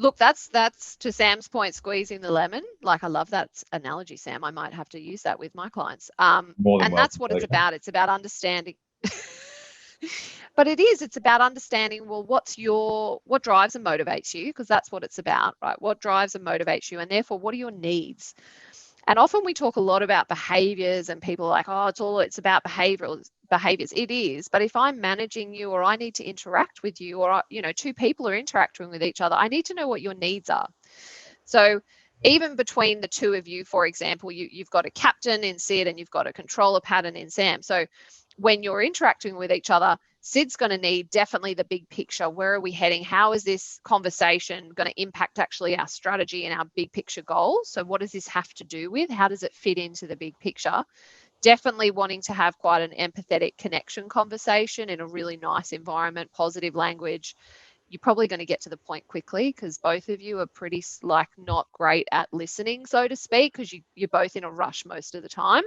Look, that's to Sam's point, squeezing the lemon. Like, I love that analogy, Sam. I might have to use that with my clients. More than And that's welcome. what it's about. It's about understanding. But it's about understanding, well, what drives and motivates you? Because that's what it's about, right? What drives and motivates you? And therefore, what are your needs? And often we talk a lot about behaviors, and people are like, oh, it's about behaviors. It is. But if I'm managing you, or I need to interact with you, or, two people are interacting with each other, I need to know what your needs are. So even between the two of you, for example, you've got a captain in Sid and you've got a controller pattern in Sam. So when you're interacting with each other, Sid's going to need definitely the big picture. Where are we heading? How is this conversation going to impact actually our strategy and our big picture goals? So what does this have to do with? How does it fit into the big picture? Definitely wanting to have quite an empathetic connection conversation in a really nice environment, positive language. You're probably going to get to the point quickly, because both of you are pretty not great at listening, so to speak, because you're both in a rush most of the time.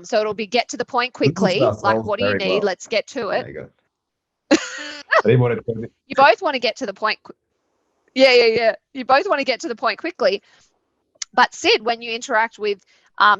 So it'll be get to the point quickly. Like, what do you need? Let's get to it. There you go. I didn't want to. You both want to get to the point. Yeah. You both want to get to the point quickly. But Sid, when you interact with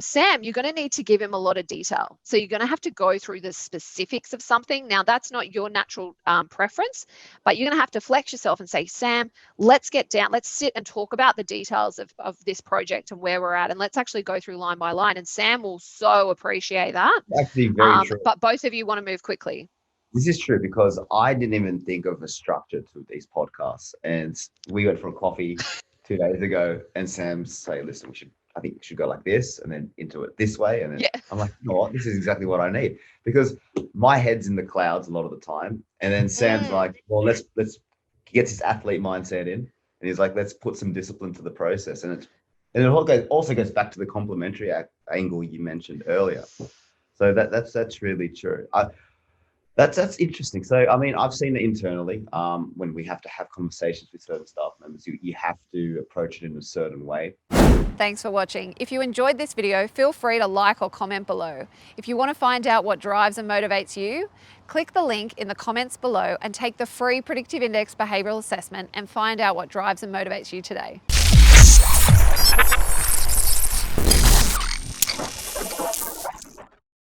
Sam, you're going to need to give him a lot of detail. So you're going to have to go through the specifics of something. Now, that's not your natural preference, but you're going to have to flex yourself and say, Sam, let's get down. Let's sit and talk about the details of this project and where we're at. And let's actually go through line by line. And Sam will so appreciate that. Actually, very true. But both of you want to move quickly. This is true, because I didn't even think of a structure to these podcasts. And we went for a coffee 2 days ago, and Sam said, listen, I think we should go like this, and then into it this way. And then I'm like, you know what? This is exactly what I need, because my head's in the clouds a lot of the time. And then Sam's like, well, let's get his athlete mindset in. And he's like, let's put some discipline to the process. And it also goes back to the complementary angle you mentioned earlier. So that's really true. That's interesting. So, I mean, I've seen it internally. When we have to have conversations with certain staff members, you have to approach it in a certain way. Thanks for watching. If you enjoyed this video, feel free to like or comment below. If you want to find out what drives and motivates you, click the link in the comments below and take the free Predictive Index behavioural assessment and find out what drives and motivates you today.